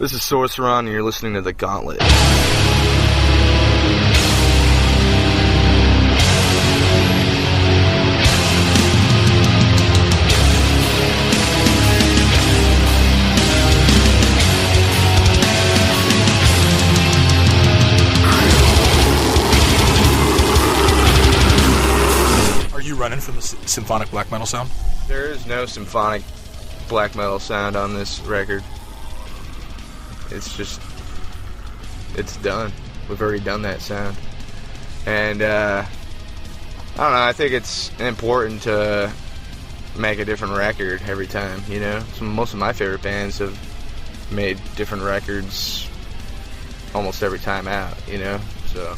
This is Sorceron, and you're listening to The Gauntlet. Are you running from the symphonic black metal sound? There is no symphonic black metal sound on this record. It's just, it's done. We've already done that sound. And, I don't know, I think it's important to make a different record every time, you know? Most of my favorite bands have made different records almost every time out, you know? So,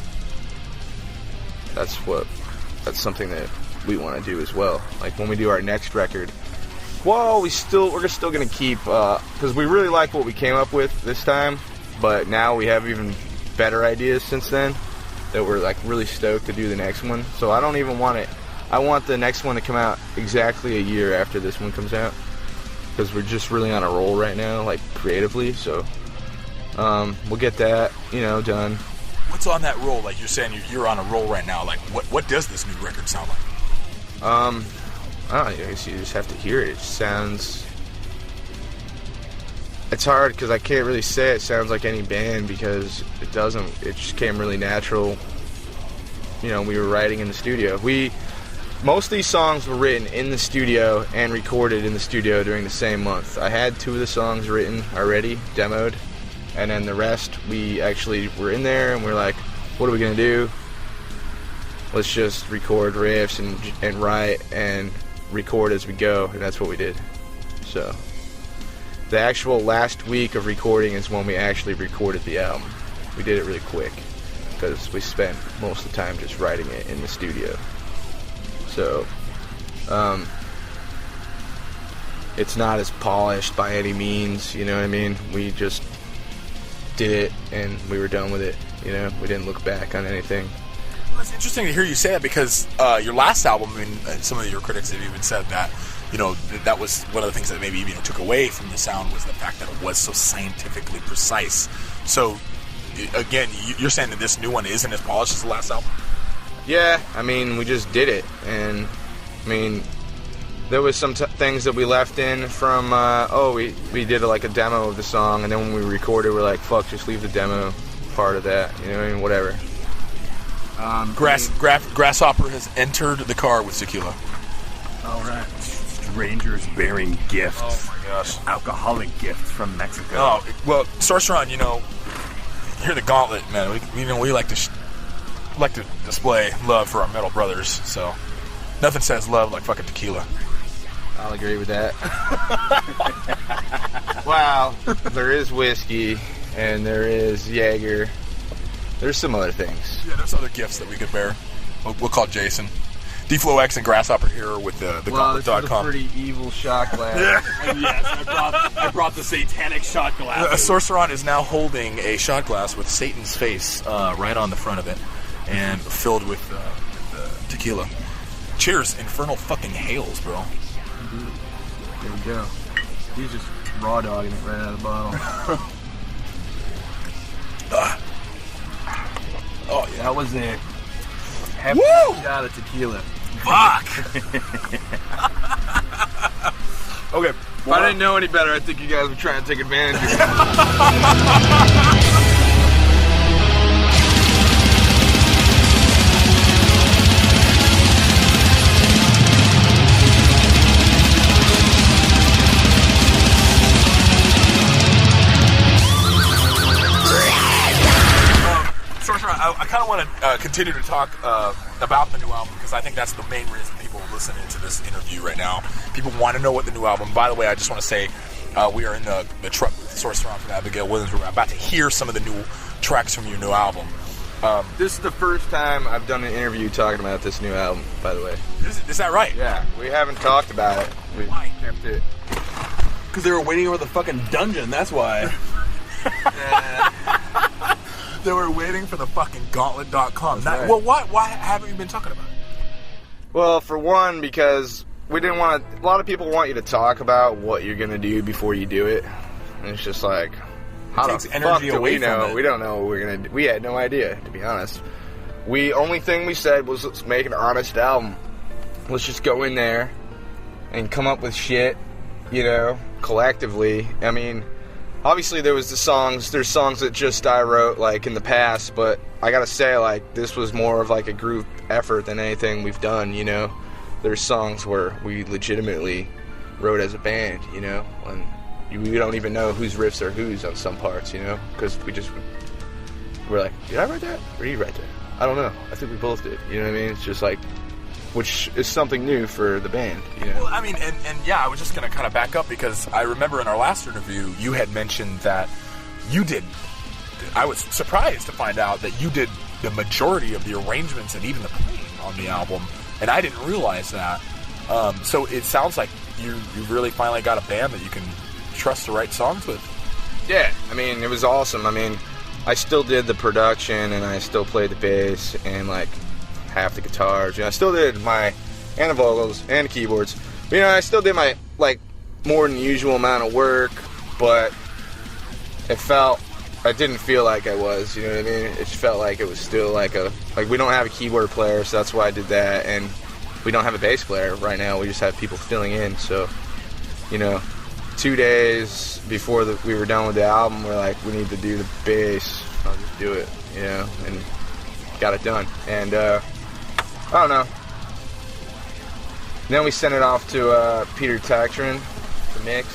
that's something that we want to do as well. Like, when we do our next record, well, we're still gonna keep, because we really like what we came up with this time, but now we have even better ideas since then that we're like really stoked to do the next one. So I don't even want it. I want the next one to come out exactly a year after this one comes out, because we're just really on a roll right now, like creatively. So we'll get that, you know, done. What's on that roll? Like you're saying, you're on a roll right now. Like what does this new record sound like? I don't know, I guess you just have to hear it. It sounds... It's hard because I can't really say it sounds like any band because it doesn't. It just came really natural. You know, we were writing in the studio. Most of these songs were written in the studio and recorded in the studio during the same month. I had 2 of the songs written already, demoed, and then the rest we actually were in there and we're like, what are we going to do? Let's just record riffs and write and record as we go, and that's what we did. So the actual last week of recording is when we actually recorded the album. We did it really quick because we spent most of the time just writing it in the studio. So it's not as polished by any means, you know what I mean? We just did it and we were done with it, you know? We didn't look back on anything. It's interesting to hear you say that because your last album, I mean, some of your critics have even said that, you know, that was one of the things that maybe even took away from the sound was the fact that it was so scientifically precise. So, again, you're saying that this new one isn't as polished as the last album? Yeah, I mean, we just did it, and, I mean, there was some things that we left in from, we did like a demo of the song, and then when we recorded, we're like, fuck, just leave the demo part of that, you know what I mean, whatever. Grasshopper has entered the car with tequila. All right. Strangers bearing gifts. Oh my gosh. Alcoholic gifts from Mexico. Oh, well, Sorceron, you know, here at the Gauntlet, man, we like to display love for our metal brothers, so nothing says love like fucking tequila. I'll agree with that. Wow, there is whiskey, and there is Jaeger. There's some other things. Yeah, there's other gifts that we could bear. We'll call Jason. D-Flow-X and Grasshopper here with the Gauntlet.com. This is a pretty evil shot glass. Yeah. And yes, I brought the satanic shot glass. Sorceron is now holding a shot glass with Satan's face right on the front of it and filled with tequila. Cheers, infernal fucking hails, bro. There we go. He's just raw dogging it right out of the bottle. Oh, yeah. That was a hefty shot of tequila. Fuck! Okay. If I didn't know any better, I think you guys were trying to take advantage of it. I kind of want to continue to talk about the new album because I think that's the main reason people are listening to this interview right now. People want to know what the new album. By the way, I just want to say we are in the truck with Sorceron from Abigail Williams. We're about to hear some of the new tracks from your new album. This is the first time I've done an interview talking about this new album, by the way. Is that right? Yeah, we haven't talked about it. We kept it. Because they were waiting over the fucking dungeon, that's why. They were waiting for the fucking Gauntlet.com. Right. Well, why haven't you been talking about it? Well, for one, because we didn't want to... A lot of people want you to talk about what you're going to do before you do it. And it's just like, How takes the energy fuck do away we know? from it. We don't know what we're gonna do. We had no idea, to be honest. Only thing we said was, let's make an honest album. Let's just go in there and come up with shit, collectively. I mean, obviously there's songs that just I wrote, like, in the past, but I gotta say, like, this was more of, like, a group effort than anything we've done, There's songs where we legitimately wrote as a band, and we don't even know whose riffs are whose on some parts, because we're like, did I write that? Or did you write that? I don't know. I think we both did, you know what I mean? It's just like, which is something new for the band, Well, I mean, and yeah, I was just going to kind of back up because I remember in our last interview, you had mentioned that you did, I was surprised to find out that you did the majority of the arrangements and even the playing on the album, and I didn't realize that. So it sounds like you really finally got a band that you can trust to write songs with. Yeah, I mean, it was awesome. I mean, I still did the production, and I still played the bass, and, like, half the guitars. I still did and the vocals, and the keyboards. But, I still did my, like, more than usual amount of work, but I didn't feel like I was, you know what I mean? It just felt like it was still like we don't have a keyboard player, so that's why I did that, and we don't have a bass player right now. We just have people filling in, so, 2 days before we were done with the album, we're like, we need to do the bass. I'll just do it, and got it done. And, I don't know. Then we sent it off to Peter Taktron to mix,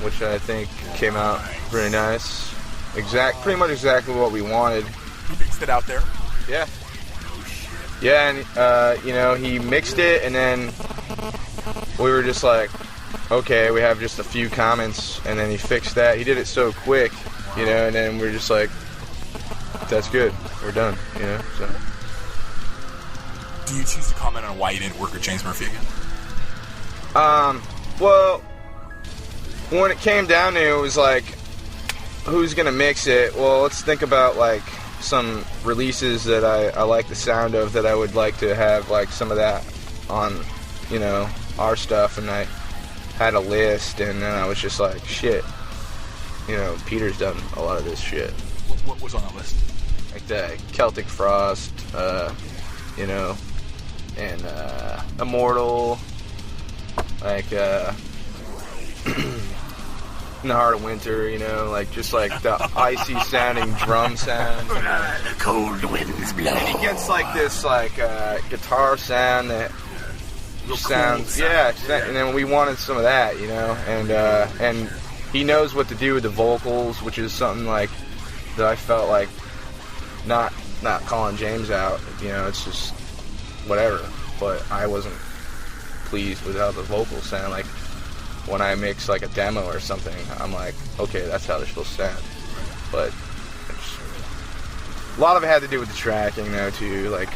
which I think came out pretty nice. Pretty much exactly what we wanted. He mixed it out there? Yeah. Yeah, and, he mixed it, and then we were just like, okay, we have just a few comments, and then he fixed that. He did it so quick, and then we're just like, that's good. We're done, so. Do you choose to comment on why you didn't work with James Murphy again? Well, when it came down to it, was like, who's gonna mix it? Well, let's think about, like, some releases that I like the sound of, that I would like to have, like, some of that on, our stuff, and I had a list, and then I was just like, shit, Peter's done a lot of this shit. What was on that list? Like the Celtic Frost, and Immortal, like In the Heart of Winter, like just like the icy sounding drum sound. The cold winds blow. And he gets like this guitar sound that sounds, yeah, and then we wanted some of that, and he knows what to do with the vocals, which is something like that I felt like not calling James out, it's just whatever, but I wasn't pleased with how the vocals sound. Like when I mix like a demo or something, I'm like, okay, that's how they're supposed to sound, but a lot of it had to do with the tracking though too. Like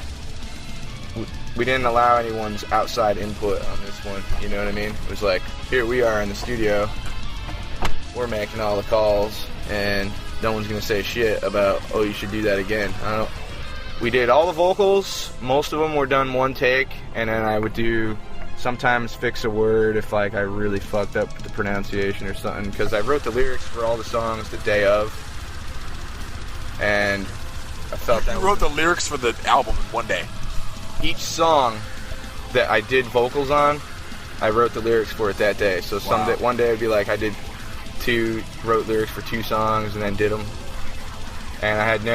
we didn't allow anyone's outside input on this one, you know what I mean? It was like, here we are in the studio, we're making all the calls, and no one's gonna say shit about, oh, you should do that again. We did all the vocals, most of them were done one take, and then I would sometimes fix a word if like I really fucked up the pronunciation or something, because I wrote the lyrics for all the songs the day of, and I felt that you wrote the lyrics for the album in one day. Each song that I did vocals on, I wrote the lyrics for it that day. So one day it'd be like I wrote lyrics for 2 songs and then did them. And I had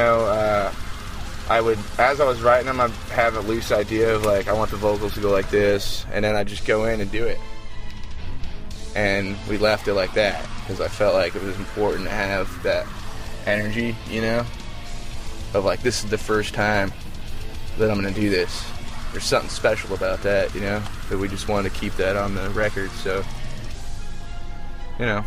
as I was writing them, I'd have a loose idea of like, I want the vocals to go like this, and then I'd just go in and do it. And we left it like that, because I felt like it was important to have that energy, of like, this is the first time that I'm going to do this. There's something special about that, that we just wanted to keep that on the record, so, I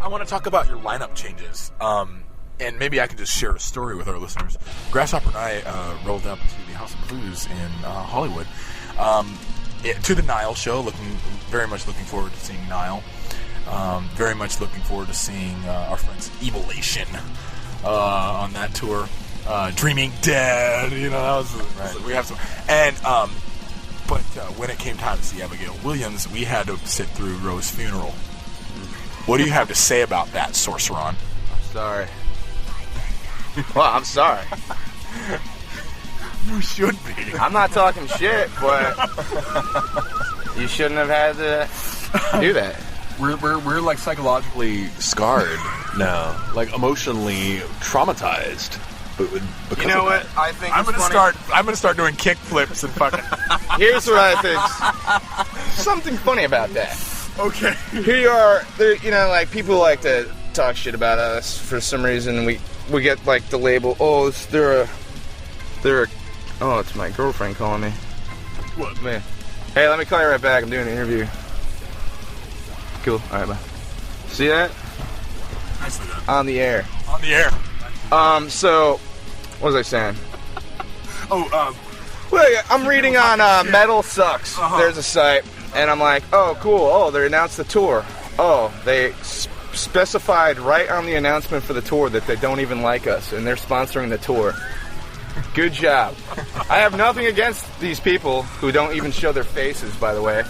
want to talk about your lineup changes, and maybe I can just share a story with our listeners. Grasshopper and I rolled up to the House of Blues in Hollywood, to the Nile show, very much looking forward to seeing Nile, very much looking forward to seeing our friends Evilation on that tour. Dreaming Dead, that was right. We have some, and but when it came time to see Abigail Williams, we had to sit through Rose's funeral. What do you have to say about that, Sorceron? sorry. Well, I'm sorry. You should be. I'm not talking shit, but you shouldn't have had to do that. We're like psychologically scarred now, like emotionally traumatized. Because You know of what? that. I think I'm gonna start doing kick flips and fucking. Here's what I think. Something funny about that. Okay. Here you are. You know, like people like to talk shit about us for some reason. We get like the label. Oh, they're a. Oh, it's my girlfriend calling me. What? Man. Hey, let me call you right back. I'm doing an interview. Cool. All right, bye. See that? Nicely done. On the air. On the air. So, what was I saying? Oh, Well, yeah, I'm reading on Metal Sucks. There's a site, and I'm like, oh, cool. Oh, they announced the tour. Oh, they specified right on the announcement for the tour that they don't even like us, and they're sponsoring the tour. Good job. I have nothing against these people who don't even show their faces, by the way.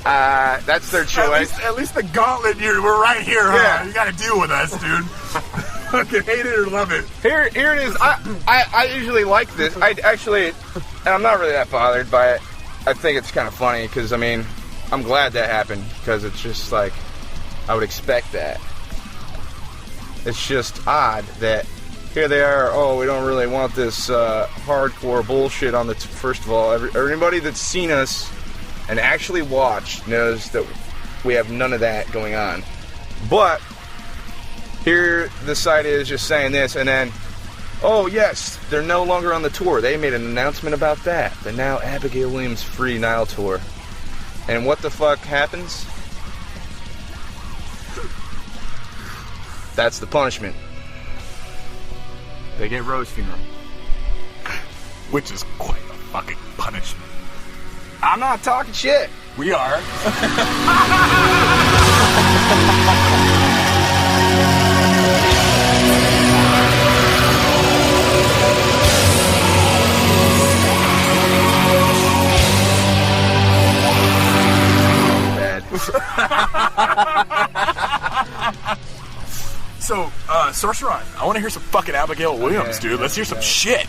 That's their choice. At least the gauntlet, we're right here, huh? Yeah. You gotta deal with us, dude. Fucking hate it or love it. Here it is. I usually like this. I actually, and I'm not really that bothered by it. I think it's kind of funny because, I mean, I'm glad that happened because it's just like, I would expect that. It's just odd that here they are, oh, we don't really want this hardcore bullshit on the... First of all, everybody that's seen us and actually watched knows that we have none of that going on. But here the site is just saying this, and then, oh yes, they're no longer on the tour. They made an announcement about that. The now Abigail Williams free Nile tour. And what the fuck happens? That's the punishment. They get Rose funeral. Which is quite a fucking punishment. I'm not talking shit. We are. Bad. So, Sorceron, I want to hear some fucking Abigail Williams, dude. Let's hear some shit.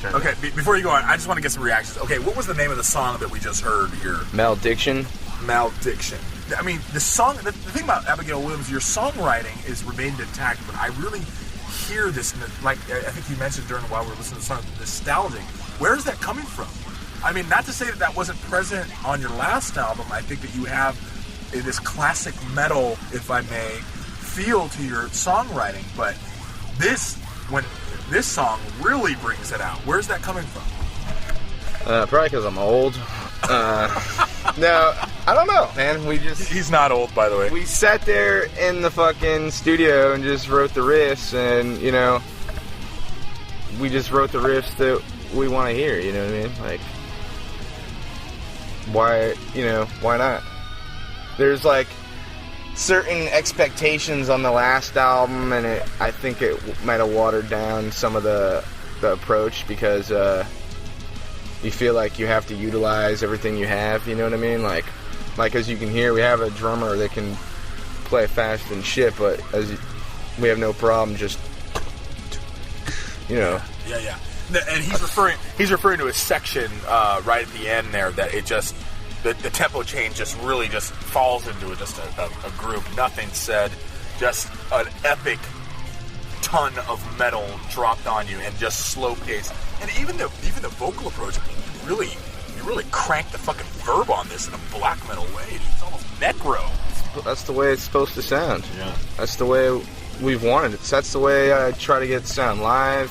Okay, before you go on, I just want to get some reactions. Okay, what was the name of the song that we just heard here? Maldiction. Maldiction. I mean, the song, the thing about Abigail Williams, your songwriting is remained intact, but I really hear this, like I think you mentioned while we were listening to the song, nostalgic. Where is that coming from? I mean, not to say that wasn't present on your last album. I think that you have this classic metal, if I may, feel to your songwriting, but this song really brings it out. Where's that coming from? Probably because I'm old. No, I don't know, man. He's not old, by the way. We sat there in the fucking studio and just wrote the riffs, and, you know, we just wrote the riffs that we want to hear, you know what I mean? Like, why not? There's, like, certain expectations on the last album, and I think it might have watered down some of the approach because you feel like you have to utilize everything you have, you know what I mean? Like as you can hear, we have a drummer that can play fast and shit, but we have no problem just, you know. Yeah. And he's referring to a section right at the end there that it just the tempo change just really just falls into a group. Nothing said, just an epic ton of metal dropped on you and just slow pace. And even the vocal approach, you really crank the fucking verb on this in a black metal way. It's almost necro. That's the way it's supposed to sound. Yeah. That's the way we've wanted it. That's the way I try to get it to sound live.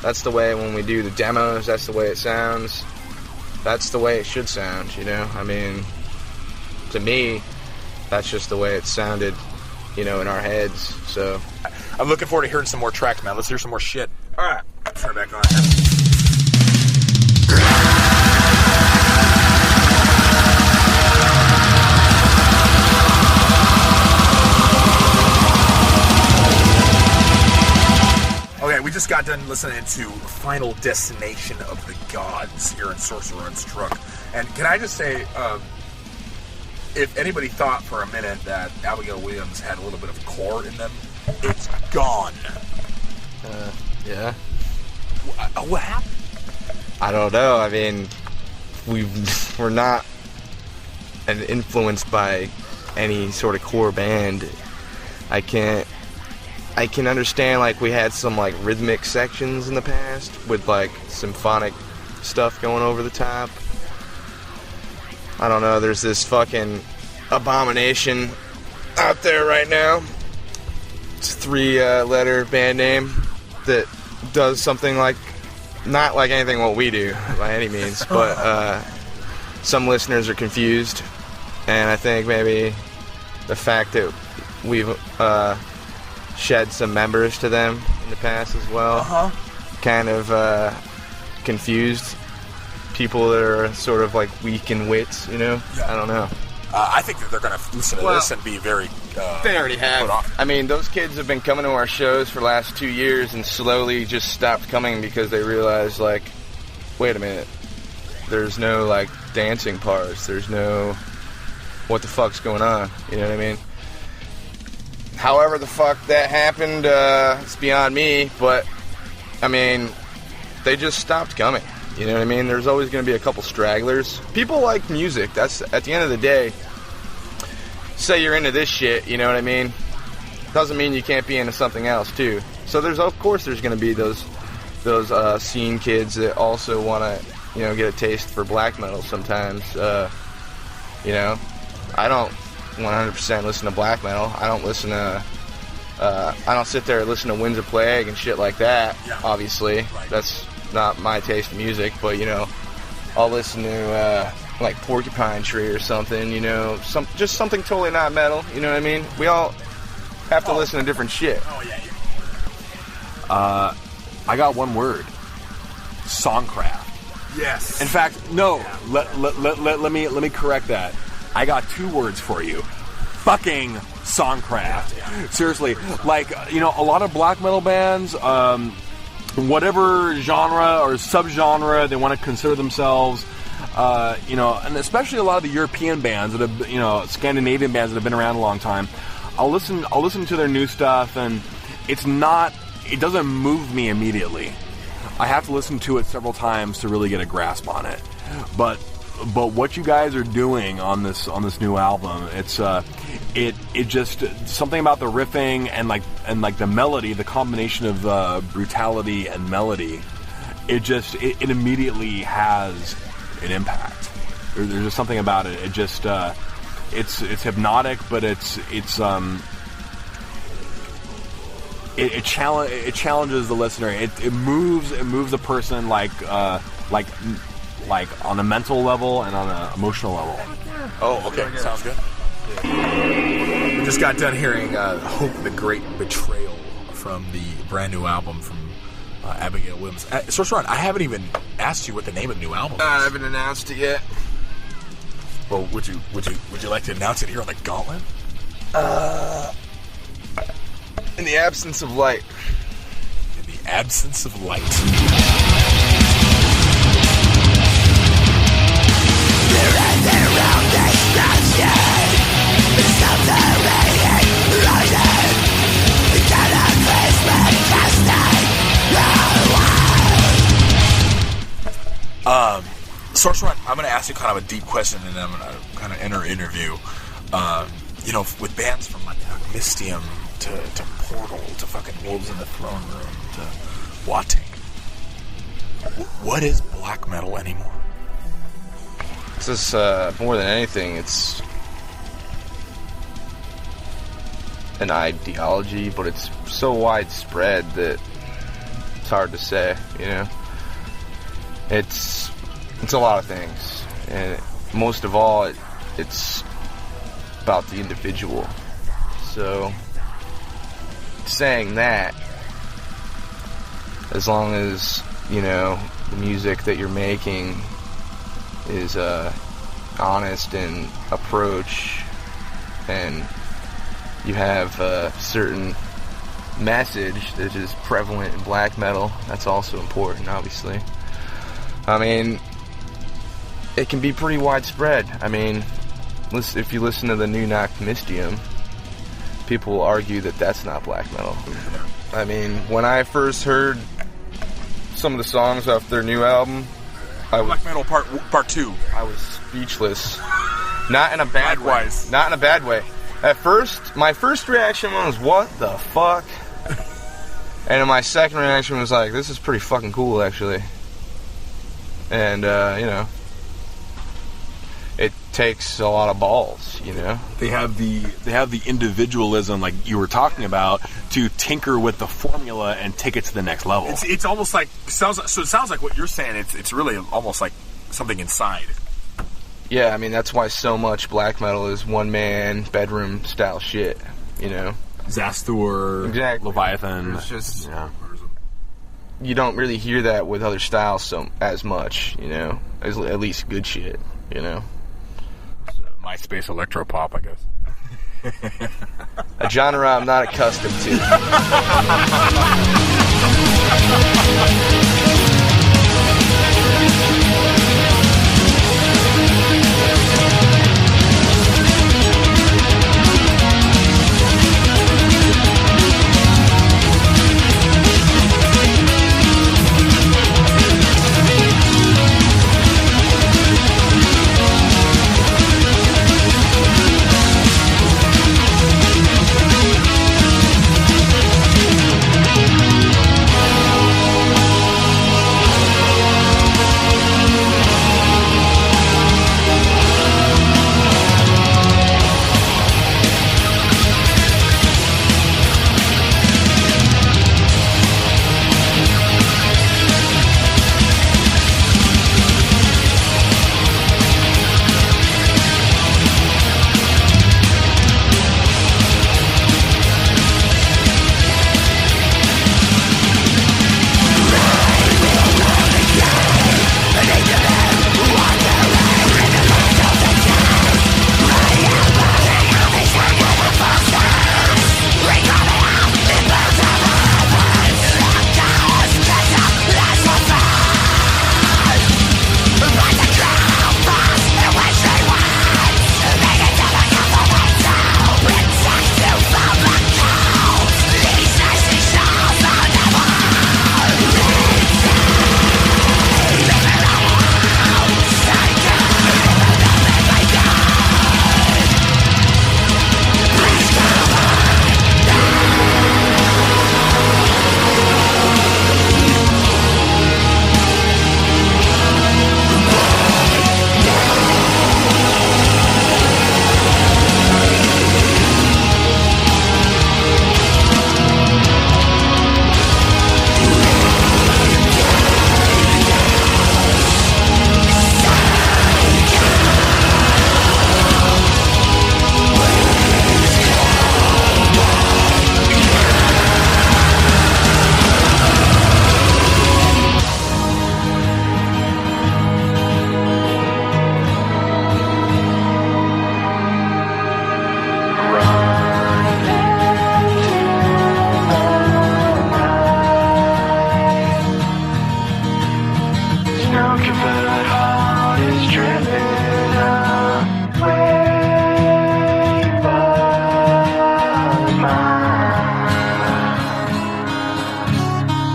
That's the way when we do the demos, that's the way it sounds. That's the way it should sound, you know? I mean, to me, that's just the way it sounded, you know, in our heads, so. I'm looking forward to hearing some more tracks, man. Let's hear some more shit. All right. Turn it back on. Okay, we just got done listening to Final Destination of the Gods here in Sorcerer Unstruck. And can I just say, if anybody thought for a minute that Abigail Williams had a little bit of core in them, It's gone. Yeah. What happened? I don't know. I mean, we're not influenced by any sort of core band. I can understand, like, we had some, like, rhythmic sections in the past with, like, symphonic stuff going over the top. I don't know, there's this fucking Abomination out there right now. It's a 3-letter band name that does something like, not like anything what we do by any means, but some listeners are confused, and I think maybe the fact that we've shed some members to them in the past as well kind of confused people that are sort of like weak in wits, you know? Yeah. I don't know. I think that they're going to listen to this and be very they already have. put off. I mean, those kids have been coming to our shows for the last 2 years and slowly just stopped coming because they realized, like, wait a minute, there's no, like, dancing parts, there's no what the fuck's going on, you know what I mean? However the fuck that happened, it's beyond me, but, I mean, they just stopped coming, you know what I mean? There's always going to be a couple stragglers. People like music, that's, at the end of the day, say you're into this shit, you know what I mean? Doesn't mean you can't be into something else, too. So there's, of course, there's going to be those scene kids that also want to, you know, get a taste for black metal sometimes. You know, I don't 100% listen to black metal. I don't listen to, I don't sit there and listen to Winds of Plague and shit like that, obviously. Right. That's not my taste in music, but, you know, I'll listen to, like Porcupine Tree or something, you know, just something totally not metal, you know what I mean? We all have to listen to different shit. Oh, yeah. I got one word. Songcraft. Yes. In fact, no. Let me correct that. I got 2 words for you. Fucking songcraft. Yeah. Seriously, like, you know, a lot of black metal bands, whatever genre or subgenre they want to consider themselves, you know, and especially a lot of the European bands that have, you know, Scandinavian bands that have been around a long time. I'll listen to their new stuff, and it doesn't move me immediately. I have to listen to it several times to really get a grasp on it. But what you guys are doing on this new album, it just something about the riffing and like the melody, the combination of brutality and melody, it immediately has an impact. There's just something about it. It just it's hypnotic, but it challenges the listener. It moves a person like on a mental level and on an emotional level. Oh, okay. Sounds good. We just got done hearing Hope the Great Betrayal from the brand new album from Abigail Williams. Source Run, I haven't even asked you what the name of the new album is. I haven't announced it yet. Well, would you like to announce it here on the Gauntlet? In the absence of light. In the absence of light. Source Run, I'm going to ask you kind of a deep question, and then I'm going to kind of enter interview. You know, with bands from like Mystium to Portal to fucking Wolves in the Throne Room to Watain, what is black metal anymore? It's just, more than anything, it's an ideology, but it's so widespread that it's hard to say, you know? It's a lot of things, and most of all, it's about the individual. So, saying that, as long as, you know, the music that you're making is honest in approach, and you have a certain message that is prevalent in black metal, that's also important, obviously. I mean, it can be pretty widespread. I mean, if you listen to the new Mystium, people will argue that that's not black metal. I mean, when I first heard some of the songs off their new album, Black Metal Part 2. I was speechless. Not in a bad Likewise. way. Not in a bad way. At first, my first reaction was, what the fuck? And then my second reaction was like, this is pretty fucking cool, actually. And, you know, it takes a lot of balls, you know? They have the individualism, like you were talking about, to tinker with the formula and take it to the next level. It's almost like, it sounds like what you're saying, it's really almost like something inside. Yeah, I mean, that's why so much black metal is one-man, bedroom-style shit, you know? Zasthur, exactly. Leviathan. It's just, you don't really hear that with other styles as much, you know? At least good shit, you know? MySpace electropop, I guess. A genre I'm not accustomed to.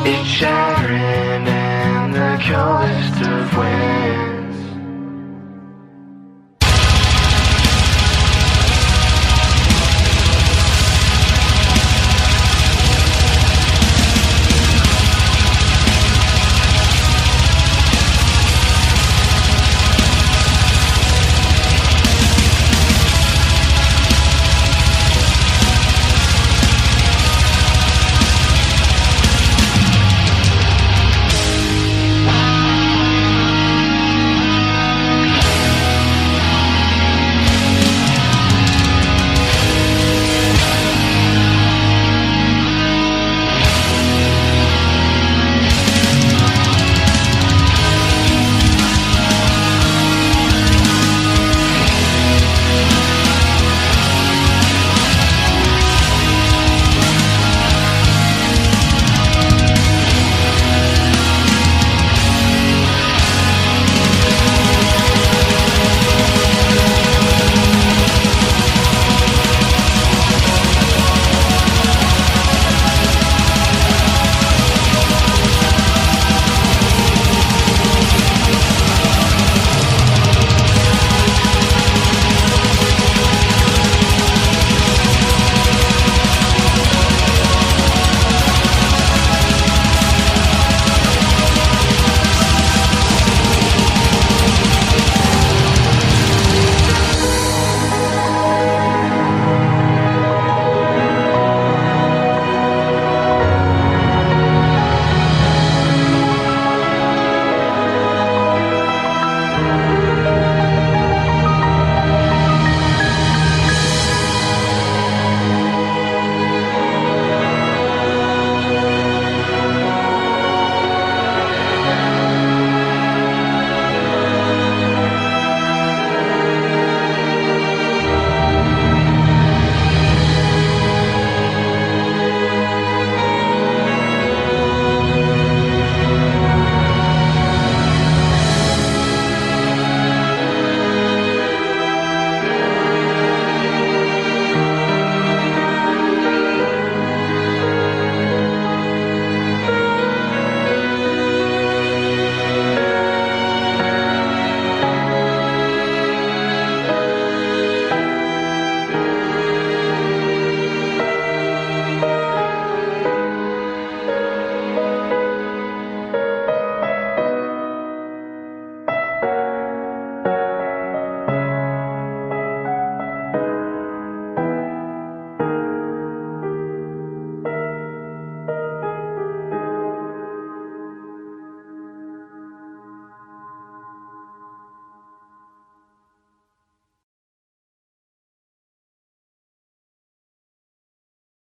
It's shattering in the coldest